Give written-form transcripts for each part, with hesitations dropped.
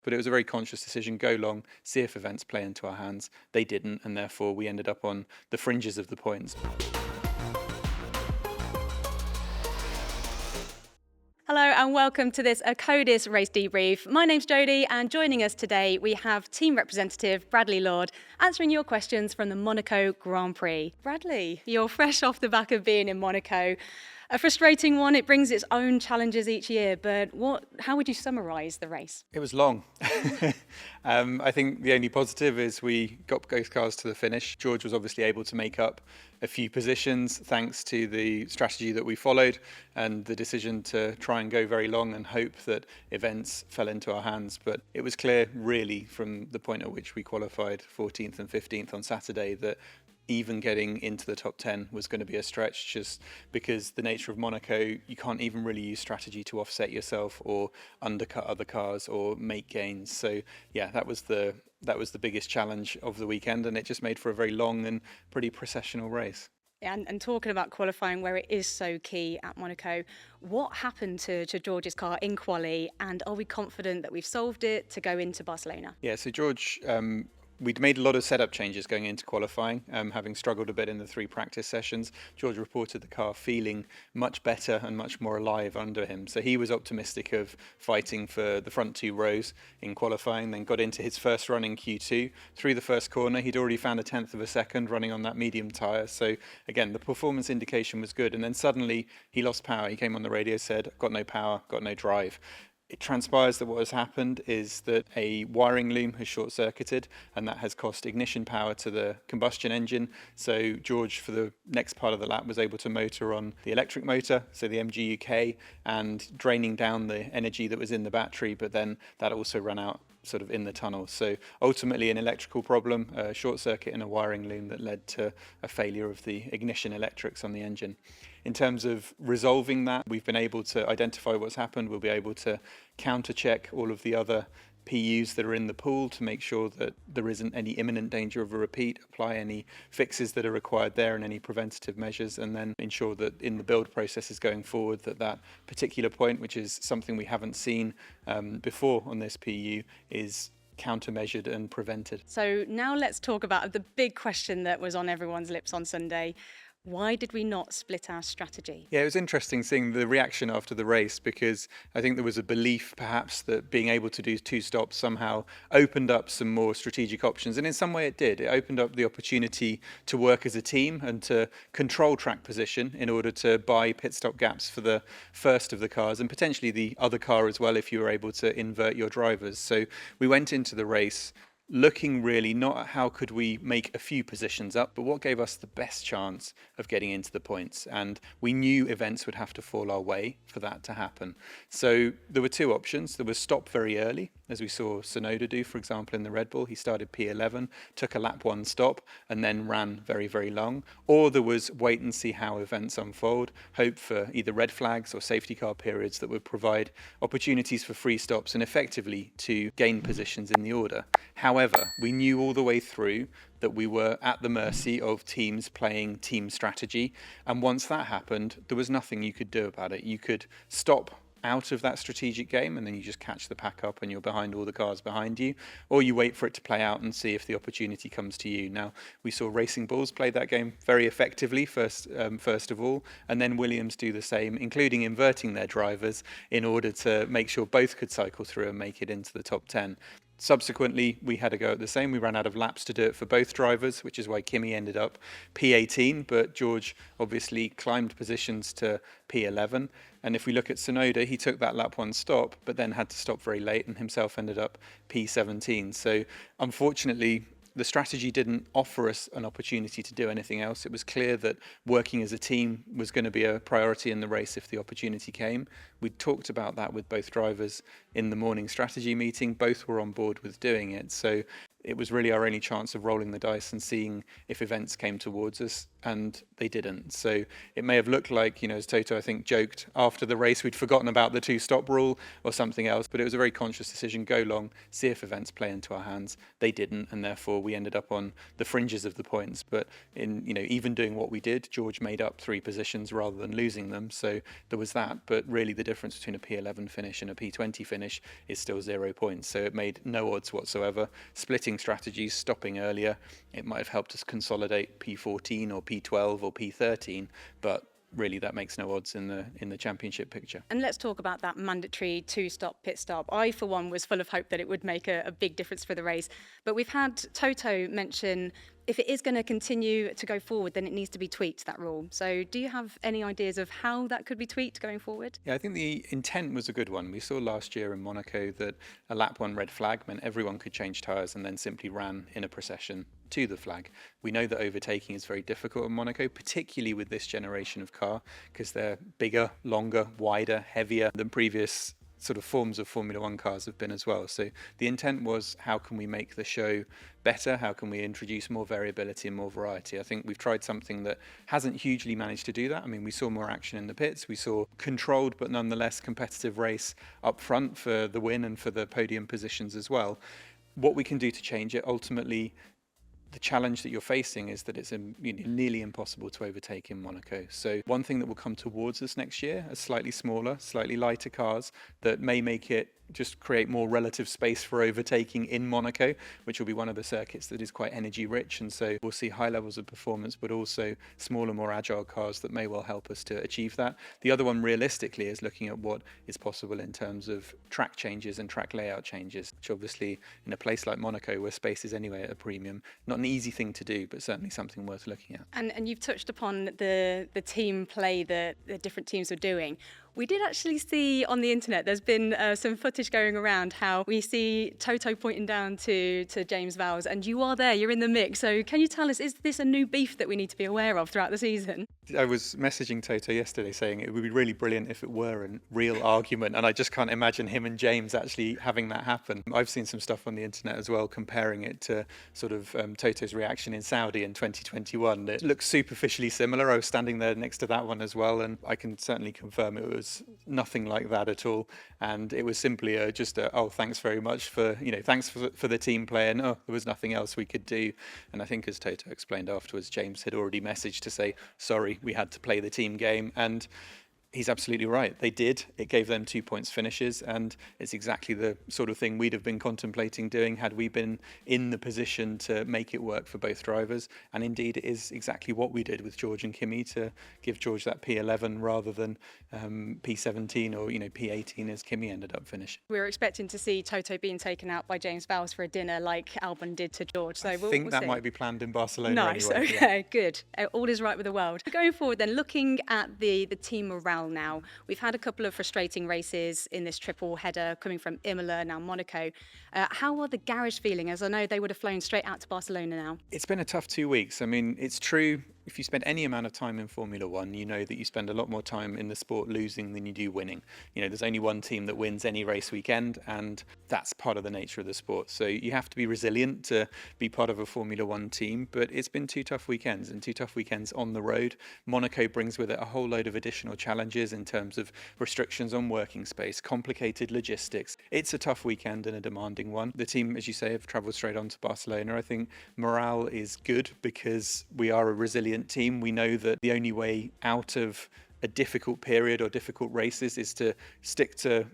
but it was a very conscious decision. Go long, see if events play into our hands. They didn't, and therefore we ended up on the fringes of the points. Hello and welcome to this Akkodis Race Debrief. My name's Jodi, and joining us today we have team representative Bradley Lord answering your questions from the Monaco Grand Prix. Bradley, you're fresh off the back of being in Monaco. A frustrating one, it brings its own challenges each year, but how would you summarise the race? It was long. I think the only positive is we got both cars to the finish. George was obviously able to make up a few positions thanks to the strategy that we followed and the decision to try and go very long and hope that events fell into our hands. But it was clear really from the point at which we qualified 14th and 15th on Saturday that even getting into the top 10 was going to be a stretch, just because the nature of Monaco, you can't even really use strategy to offset yourself or undercut other cars or make gains. So yeah, that was the biggest challenge of the weekend, and it just made for a very long and pretty processional race. Yeah, and talking about qualifying, where it is so key at Monaco, what happened to George's car in quali, and are we confident that we've solved it to go into Barcelona? Yeah, so George, we'd made a lot of setup changes going into qualifying, having struggled a bit in the 3 practice sessions. George reported the car feeling much better and much more alive under him. So he was optimistic of fighting for the front 2 rows in qualifying, then got into his first run in Q2. Through the first corner, he'd already found a 1/10 of a second running on that medium tyre. So again, the performance indication was good. And then suddenly he lost power. He came on the radio, said, "Got no power, got no drive." It transpires that what has happened is that a wiring loom has short-circuited, and that has cost ignition power to the combustion engine. So George, for the next part of the lap, was able to motor on the electric motor, so the MG UK, and draining down the energy that was in the battery, but then that also ran out sort of in the tunnel. So ultimately an electrical problem, a short circuit in a wiring loom that led to a failure of the ignition electrics on the engine. In terms of resolving that, we've been able to identify what's happened. We'll be able to counter check all of the other PUs that are in the pool to make sure that there isn't any imminent danger of a repeat, apply any fixes that are required there and any preventative measures, and then ensure that in the build processes going forward that particular point, which is something we haven't seen before on this PU, is countermeasured and prevented. So now let's talk about the big question that was on everyone's lips on Sunday. Why did we not split our strategy? Yeah, it was interesting seeing the reaction after the race, because I think there was a belief perhaps that being able to do 2 stops somehow opened up some more strategic options. And in some way it did. It opened up the opportunity to work as a team and to control track position in order to buy pit stop gaps for the first of the cars and potentially the other car as well if you were able to invert your drivers. So we went into the race looking really not at how could we make a few positions up, but what gave us the best chance of getting into the points. And we knew events would have to fall our way for that to happen. So there were 2 options. There was stop very early, as we saw Tsunoda do, for example, in the Red Bull. He started P11, took a lap 1 stop, and then ran very, very long. Or there was wait and see how events unfold, hope for either red flags or safety car periods that would provide opportunities for free stops and effectively to gain positions in the order. However, we knew all the way through that we were at the mercy of teams playing team strategy. And once that happened, there was nothing you could do about it. You could stop out of that strategic game and then you just catch the pack up and you're behind all the cars behind you, or you wait for it to play out and see if the opportunity comes to you. Now, we saw Racing Bulls play that game very effectively first of all, and then Williams do the same, including inverting their drivers in order to make sure both could cycle through and make it into the top 10. Subsequently, we had to go at the same. We ran out of laps to do it for both drivers, which is why Kimi ended up P18, but George obviously climbed positions to P11. And if we look at Tsunoda, he took that lap 1 stop, but then had to stop very late and himself ended up P17. So unfortunately, the strategy didn't offer us an opportunity to do anything else. It was clear that working as a team was going to be a priority in the race if the opportunity came. We talked about that with both drivers in the morning strategy meeting. Both were on board with doing it. So it was really our only chance of rolling the dice and seeing if events came towards us, and they didn't. So it may have looked like, as Toto, I think, joked after the race, we'd forgotten about the two-stop rule or something else, but it was a very conscious decision. Go long, see if events play into our hands. They didn't, and therefore we ended up on the fringes of the points. But even doing what we did, George made up 3 positions rather than losing them. So there was that. But really the difference between a P11 finish and a P20 finish is still 0 points. So it made no odds whatsoever. Splitting strategies, stopping earlier, it might have helped us consolidate P14 or P12 or P13, but really that makes no odds in the championship picture. And let's talk about that mandatory 2-stop pit stop. I, for one, was full of hope that it would make a big difference for the race. But we've had Toto mention if it is going to continue to go forward, then it needs to be tweaked, that rule. So do you have any ideas of how that could be tweaked going forward? Yeah, I think the intent was a good one. We saw last year in Monaco that a lap 1 red flag meant everyone could change tyres and then simply ran in a procession to the flag. We know that overtaking is very difficult in Monaco, particularly with this generation of car, because they're bigger, longer, wider, heavier than previous sort of forms of Formula One cars have been as well. So the intent was, how can we make the show better? How can we introduce more variability and more variety? I think we've tried something that hasn't hugely managed to do that. I mean, we saw more action in the pits. We saw controlled but nonetheless competitive race up front for the win and for the podium positions as well. What we can do to change it, ultimately, the challenge that you're facing is that it's nearly impossible to overtake in Monaco. So one thing that will come towards us next year are slightly smaller, slightly lighter cars that may make it just create more relative space for overtaking in Monaco, which will be one of the circuits that is quite energy rich. And so we'll see high levels of performance, but also smaller, more agile cars that may well help us to achieve that. The other one realistically is looking at what is possible in terms of track changes and track layout changes, which obviously in a place like Monaco where space is anyway at a premium, not an easy thing to do, but certainly something worth looking at. And you've touched upon the team play that the different teams are doing. We did actually see on the internet, there's been some footage going around how we see Toto pointing down to James Vowles, and you are there, you're in the mix. So can you tell us, is this a new beef that we need to be aware of throughout the season? I was messaging Toto yesterday saying it would be really brilliant if it were a real argument, and I just can't imagine him and James actually having that happen. I've seen some stuff on the internet as well comparing it to sort of Toto's reaction in Saudi in 2021. It looks superficially similar. I was standing there next to that one as well, and I can certainly confirm it was nothing like that at all. And it was simply oh, thanks very much for, thanks for the team play, and there was nothing else we could do. And I think as Toto explained afterwards, James had already messaged to say, sorry, we had to play the team game. And he's absolutely right. They did. It gave them 2 points finishes, and it's exactly the sort of thing we'd have been contemplating doing had we been in the position to make it work for both drivers. And indeed, it is exactly what we did with George and Kimi, to give George that P11 rather than P17 or P18 as Kimi ended up finishing. We were expecting to see Toto being taken out by James Vowles for a dinner like Albon did to George. So I think that might be planned in Barcelona. Nice. Anyway. Okay, good. All is right with the world. Going forward then, looking at the team morale now, we've had a couple of frustrating races in this triple header coming from Imola, now Monaco. How are the garage feeling, as I know they would have flown straight out to Barcelona now? It's been a tough 2 weeks. I mean, it's true, if you spend any amount of time in Formula One, you know that you spend a lot more time in the sport losing than you do winning. There's only one team that wins any race weekend, and that's part of the nature of the sport. So you have to be resilient to be part of a Formula One team, but it's been 2 tough weekends, and 2 tough weekends on the road. Monaco brings with it a whole load of additional challenges in terms of restrictions on working space, complicated logistics. It's a tough weekend and a demanding one. The team, as you say, have travelled straight on to Barcelona. I think morale is good because we are a resilient team. We know that the only way out of a difficult period or difficult races is to stick to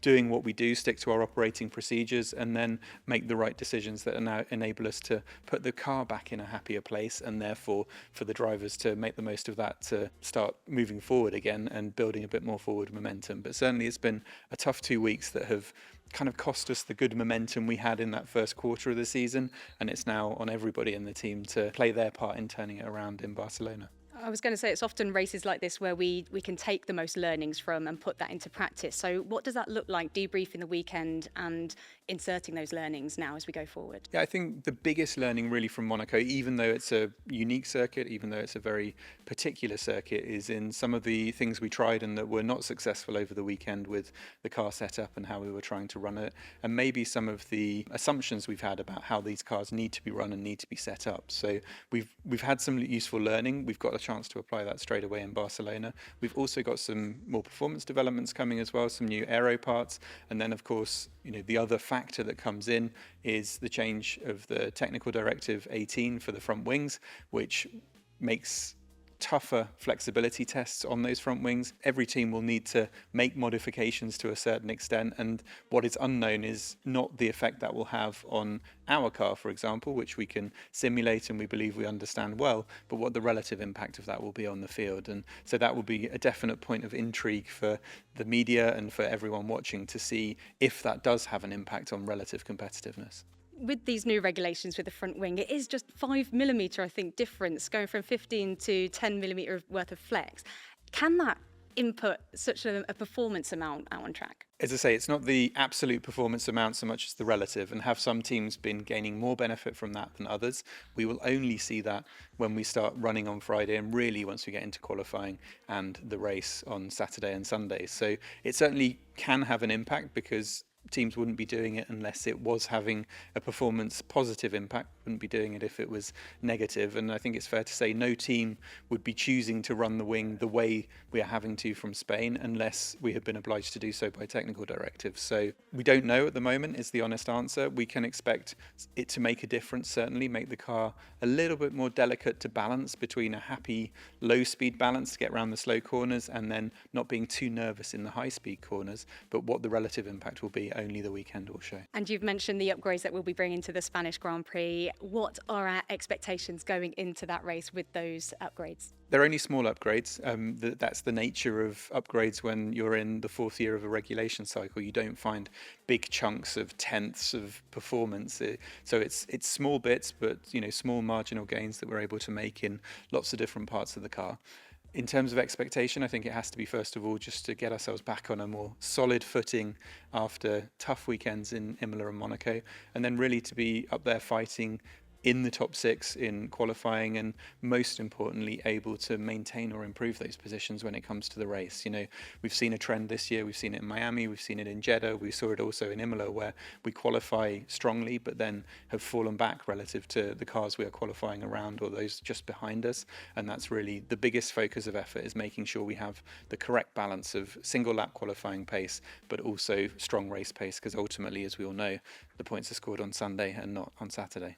doing what we do, stick to our operating procedures, and then make the right decisions that enable us to put the car back in a happier place, and therefore for the drivers to make the most of that to start moving forward again and building a bit more forward momentum. But certainly it's been a tough 2 weeks that have kind of cost us the good momentum we had in that first quarter of the season, and it's now on everybody in the team to play their part in turning it around in Barcelona. I was going to say, it's often races like this where we can take the most learnings from and put that into practice. So what does that look like, debriefing the weekend and inserting those learnings now as we go forward? Yeah, I think the biggest learning really from Monaco, even though it's a unique circuit, even though it's a very particular circuit, is in some of the things we tried and that were not successful over the weekend with the car setup and how we were trying to run it, and maybe some of the assumptions we've had about how these cars need to be run and need to be set up. So we've had some useful learning. We've got a chance to apply that straight away in Barcelona. We've also got some more performance developments coming as well, some new aero parts, and then of course, the other factor that comes in is the change of the Technical Directive 18 for the front wings, which makes tougher flexibility tests on those front wings. Every team will need to make modifications to a certain extent, and what is unknown is not the effect that will have on our car, for example, which we can simulate and we believe we understand well, but what the relative impact of that will be on the field. And so that will be a definite point of intrigue for the media and for everyone watching to see if that does have an impact on relative competitiveness. With these new regulations with the front wing, it is just 5mm, I think, difference going from 15 to 10mm worth of flex. Can that input such a performance amount out on track? As I say, it's not the absolute performance amount so much as the relative, and have some teams been gaining more benefit from that than others? We will only see that when we start running on Friday, and really once we get into qualifying and the race on Saturday and Sunday. So it certainly can have an impact, because teams wouldn't be doing it unless it was having a performance positive impact, wouldn't be doing it if it was negative. And I think it's fair to say no team would be choosing to run the wing the way we are having to from Spain unless we have been obliged to do so by technical directives. So we don't know at the moment is the honest answer. We can expect it to make a difference, certainly make the car a little bit more delicate to balance between a happy low speed balance to get around the slow corners and then not being too nervous in the high speed corners. But what the relative impact will be, only the weekend will show. And you've mentioned the upgrades that we'll be bringing to the Spanish Grand Prix. What are our expectations going into that race with those upgrades? They're only small upgrades. That's the nature of upgrades when you're in the fourth year of a regulation cycle. You don't find big chunks of tenths of performance. So it's small bits, but small marginal gains that we're able to make in lots of different parts of the car. In terms of expectation, I think it has to be, first of all, just to get ourselves back on a more solid footing after tough weekends in Imola and Monaco, and then really to be up there fighting in the top six in qualifying, and most importantly able to maintain or improve those positions when it comes to the race. We've seen a trend this year. We've seen it in Miami, we've seen it in Jeddah, we saw it also in Imola, where we qualify strongly but then have fallen back relative to the cars we are qualifying around or those just behind us. And that's really the biggest focus of effort, is making sure we have the correct balance of single lap qualifying pace but also strong race pace, because ultimately, as we all know, the points are scored on Sunday and not on Saturday.